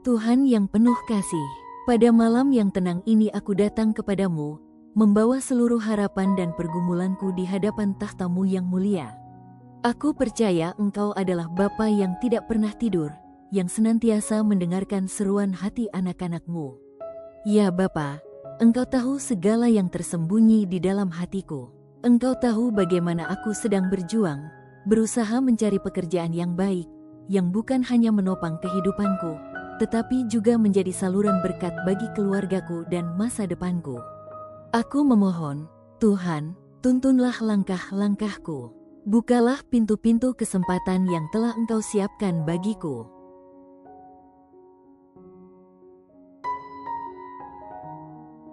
Tuhan yang penuh kasih, pada malam yang tenang ini aku datang kepadamu, membawa seluruh harapan dan pergumulanku di hadapan tahta-Mu yang mulia. Aku percaya Engkau adalah Bapa yang tidak pernah tidur, yang senantiasa mendengarkan seruan hati anak-anak-Mu. Ya Bapa, Engkau tahu segala yang tersembunyi di dalam hatiku. Engkau tahu bagaimana aku sedang berjuang, berusaha mencari pekerjaan yang baik, yang bukan hanya menopang kehidupanku, tetapi juga menjadi saluran berkat bagi keluargaku dan masa depanku. Aku memohon, Tuhan, tuntunlah langkah-langkahku. Bukalah pintu-pintu kesempatan yang telah Engkau siapkan bagiku.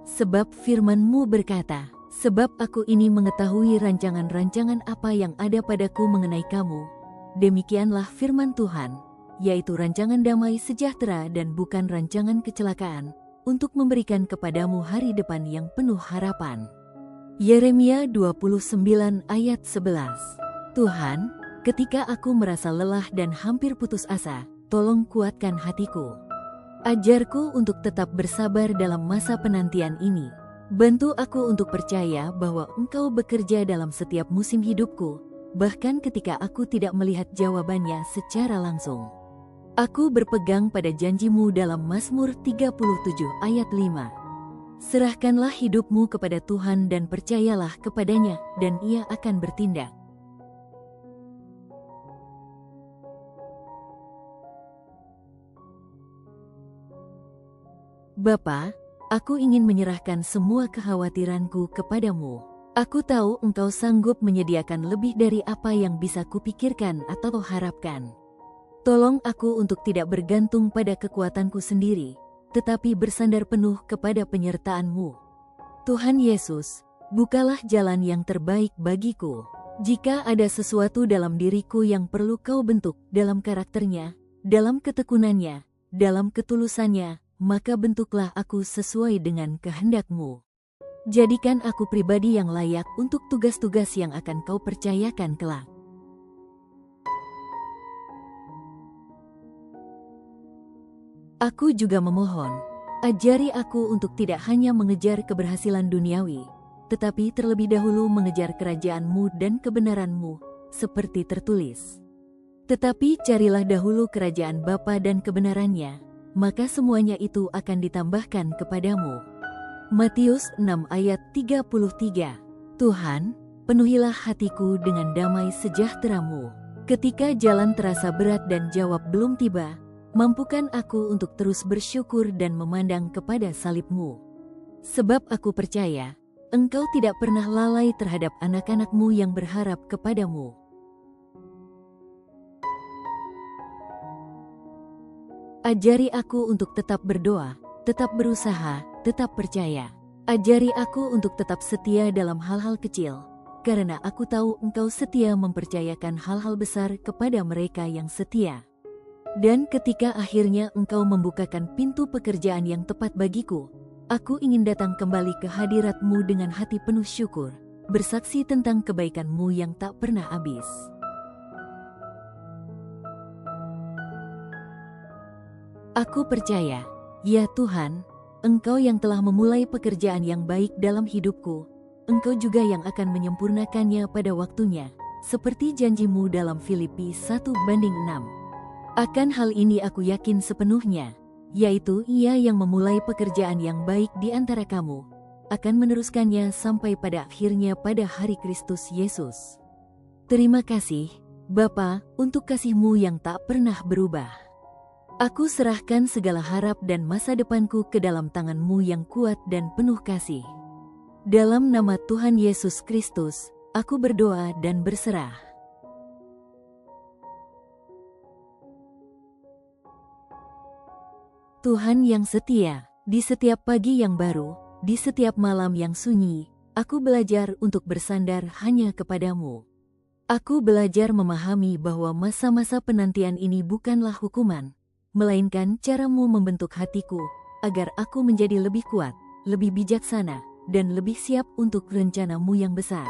Sebab firman-Mu berkata, sebab aku ini mengetahui rancangan-rancangan apa yang ada padaku mengenai kamu. Demikianlah firman Tuhan, yaitu rancangan damai sejahtera dan bukan rancangan kecelakaan, untuk memberikan kepadamu hari depan yang penuh harapan. Yeremia 29 ayat 11. Tuhan, ketika aku merasa lelah dan hampir putus asa, tolong kuatkan hatiku. Ajarku untuk tetap bersabar dalam masa penantian ini. Bantu aku untuk percaya bahwa Engkau bekerja dalam setiap musim hidupku, bahkan ketika aku tidak melihat jawabannya secara langsung. Aku berpegang pada janji-Mu dalam Mazmur 37 ayat 5. Serahkanlah hidupmu kepada Tuhan dan percayalah kepadanya, dan Ia akan bertindak. Bapa, aku ingin menyerahkan semua kekhawatiranku kepadamu. Aku tahu Engkau sanggup menyediakan lebih dari apa yang bisa kupikirkan atau harapkan. Tolong aku untuk tidak bergantung pada kekuatanku sendiri, tetapi bersandar penuh kepada penyertaan-Mu. Tuhan Yesus, bukalah jalan yang terbaik bagiku. Jika ada sesuatu dalam diriku yang perlu Kau bentuk dalam karakternya, dalam ketekunannya, dalam ketulusannya, maka bentuklah aku sesuai dengan kehendak-Mu. Jadikan aku pribadi yang layak untuk tugas-tugas yang akan Kau percayakan kelak. Aku juga memohon, ajari aku untuk tidak hanya mengejar keberhasilan duniawi, tetapi terlebih dahulu mengejar kerajaan-Mu dan kebenaran-Mu, seperti tertulis. Tetapi carilah dahulu kerajaan Bapa dan kebenarannya, maka semuanya itu akan ditambahkan kepadamu. Matius 6 ayat 33. Tuhan, penuhilah hatiku dengan damai sejahtera-Mu. Ketika jalan terasa berat dan jawab belum tiba, mampukan aku untuk terus bersyukur dan memandang kepada salib-Mu. Sebab aku percaya, Engkau tidak pernah lalai terhadap anak-anak-Mu yang berharap kepadamu. Ajari aku untuk tetap berdoa, tetap berusaha, tetap percaya. Ajari aku untuk tetap setia dalam hal-hal kecil, karena aku tahu Engkau setia mempercayakan hal-hal besar kepada mereka yang setia. Dan ketika akhirnya Engkau membukakan pintu pekerjaan yang tepat bagiku, aku ingin datang kembali ke hadirat-Mu dengan hati penuh syukur, bersaksi tentang kebaikan-Mu yang tak pernah habis. Aku percaya, ya Tuhan, Engkau yang telah memulai pekerjaan yang baik dalam hidupku, Engkau juga yang akan menyempurnakannya pada waktunya, seperti janji-Mu dalam Filipi 1:6. Akan hal ini aku yakin sepenuhnya, yaitu Ia yang memulai pekerjaan yang baik di antara kamu, akan meneruskannya sampai pada akhirnya pada hari Kristus Yesus. Terima kasih, Bapa, untuk kasih-Mu yang tak pernah berubah. Aku serahkan segala harap dan masa depanku ke dalam tangan-Mu yang kuat dan penuh kasih. Dalam nama Tuhan Yesus Kristus, aku berdoa dan berserah. Tuhan yang setia, di setiap pagi yang baru, di setiap malam yang sunyi, aku belajar untuk bersandar hanya kepadamu. Aku belajar memahami bahwa masa-masa penantian ini bukanlah hukuman, melainkan cara-Mu membentuk hatiku, agar aku menjadi lebih kuat, lebih bijaksana, dan lebih siap untuk rencana-Mu yang besar.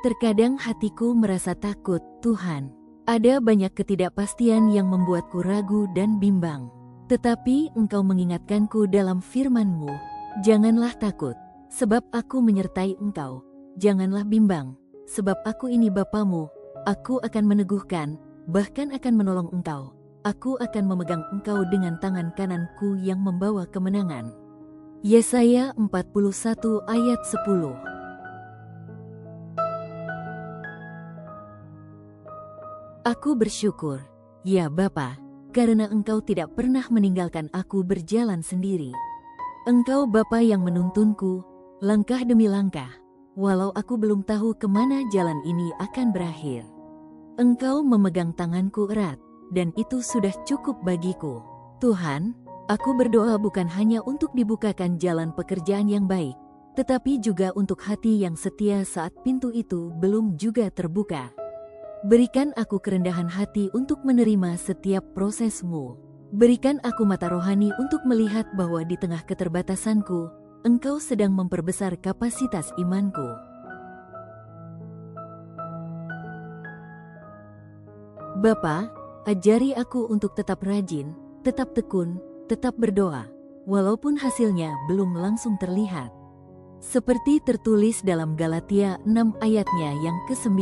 Terkadang hatiku merasa takut, Tuhan. Ada banyak ketidakpastian yang membuatku ragu dan bimbang. Tetapi Engkau mengingatkanku dalam firman-Mu, janganlah takut, sebab aku menyertai Engkau. Janganlah bimbang, sebab aku ini Bapamu. Aku akan meneguhkan, bahkan akan menolong Engkau. Aku akan memegang Engkau dengan tangan kananku yang membawa kemenangan. Yesaya 41 ayat 10. Aku bersyukur, ya Bapa, karena Engkau tidak pernah meninggalkan aku berjalan sendiri. Engkau Bapa yang menuntunku, langkah demi langkah, walau aku belum tahu kemana jalan ini akan berakhir. Engkau memegang tanganku erat, dan itu sudah cukup bagiku. Tuhan, aku berdoa bukan hanya untuk dibukakan jalan pekerjaan yang baik, tetapi juga untuk hati yang setia saat pintu itu belum juga terbuka. Berikan aku kerendahan hati untuk menerima setiap proses-Mu. Berikan aku mata rohani untuk melihat bahwa di tengah keterbatasanku, Engkau sedang memperbesar kapasitas imanku. Bapa, ajari aku untuk tetap rajin, tetap tekun, tetap berdoa, walaupun hasilnya belum langsung terlihat. Seperti tertulis dalam Galatia 6 ayatnya yang ke-9.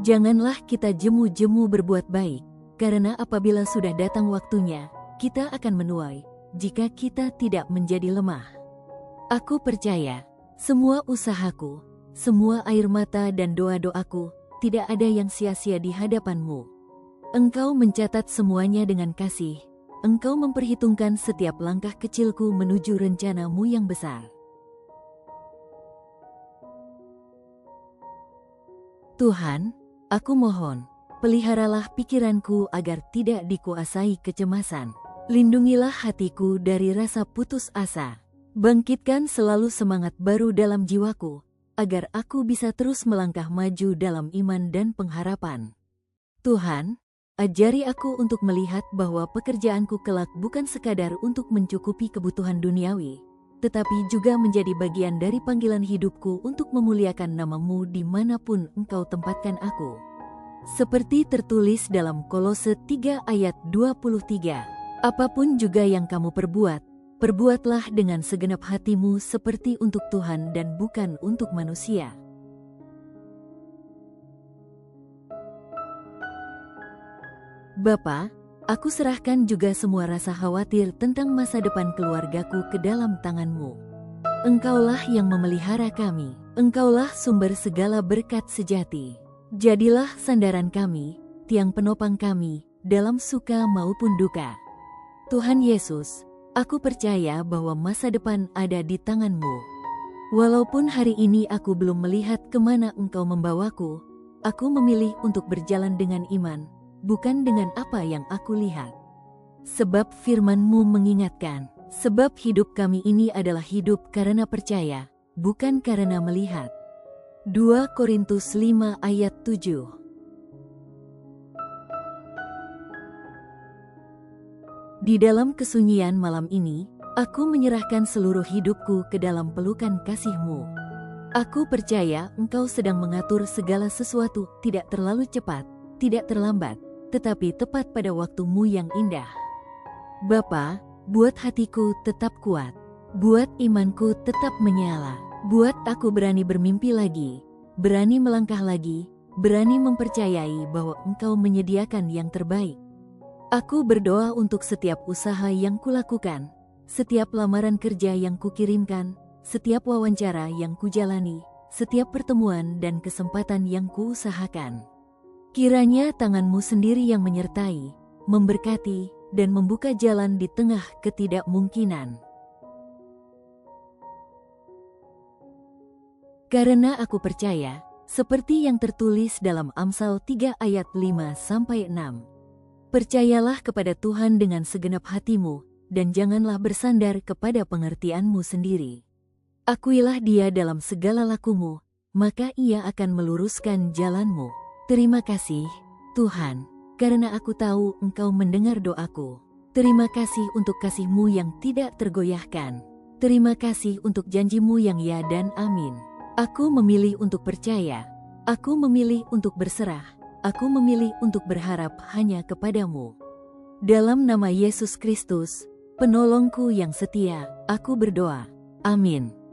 Janganlah kita jemu-jemu berbuat baik, karena apabila sudah datang waktunya, kita akan menuai, jika kita tidak menjadi lemah. Aku percaya, semua usahaku, semua air mata dan doa-doaku, tidak ada yang sia-sia di hadapan-Mu. Engkau mencatat semuanya dengan kasih, Engkau memperhitungkan setiap langkah kecilku menuju rencana-Mu yang besar. Tuhan, aku mohon, peliharalah pikiranku agar tidak dikuasai kecemasan. Lindungilah hatiku dari rasa putus asa. Bangkitkan selalu semangat baru dalam jiwaku, agar aku bisa terus melangkah maju dalam iman dan pengharapan. Tuhan, ajari aku untuk melihat bahwa pekerjaanku kelak bukan sekadar untuk mencukupi kebutuhan duniawi, tetapi juga menjadi bagian dari panggilan hidupku untuk memuliakan nama-Mu dimanapun Engkau tempatkan aku. Seperti tertulis dalam Kolose 3 ayat 23, apapun juga yang kamu perbuat, perbuatlah dengan segenap hatimu seperti untuk Tuhan dan bukan untuk manusia. Bapa, aku serahkan juga semua rasa khawatir tentang masa depan keluargaku ke dalam tangan-Mu. Engkaulah yang memelihara kami, Engkaulah sumber segala berkat sejati. Jadilah sandaran kami, tiang penopang kami, dalam suka maupun duka. Tuhan Yesus, aku percaya bahwa masa depan ada di tangan-Mu. Walaupun hari ini aku belum melihat kemana Engkau membawaku, aku memilih untuk berjalan dengan iman, bukan dengan apa yang aku lihat. Sebab firman-Mu mengingatkan, sebab hidup kami ini adalah hidup karena percaya, bukan karena melihat. 2 Korintus 5 ayat 7. Di dalam kesunyian malam ini, aku menyerahkan seluruh hidupku ke dalam pelukan kasih-Mu. Aku percaya Engkau sedang mengatur segala sesuatu, tidak terlalu cepat, tidak terlambat, tetapi tepat pada waktu-Mu yang indah. Bapa, buat hatiku tetap kuat, buat imanku tetap menyala, buat aku berani bermimpi lagi, berani melangkah lagi, berani mempercayai bahwa Engkau menyediakan yang terbaik. Aku berdoa untuk setiap usaha yang kulakukan, setiap lamaran kerja yang kukirimkan, setiap wawancara yang kujalani, setiap pertemuan dan kesempatan yang kuusahakan. Kiranya tangan-Mu sendiri yang menyertai, memberkati, dan membuka jalan di tengah ketidakmungkinan. Karena aku percaya, seperti yang tertulis dalam Amsal 3 ayat 5-6. Percayalah kepada Tuhan dengan segenap hatimu, dan janganlah bersandar kepada pengertian-Mu sendiri. Akuilah Dia dalam segala lakumu, maka Ia akan meluruskan jalan-Mu. Terima kasih, Tuhan, karena aku tahu Engkau mendengar doaku. Terima kasih untuk kasih-Mu yang tidak tergoyahkan. Terima kasih untuk janji-Mu yang ya dan amin. Aku memilih untuk percaya. Aku memilih untuk berserah. Aku memilih untuk berharap hanya kepada-Mu. Dalam nama Yesus Kristus, penolongku yang setia, aku berdoa. Amin.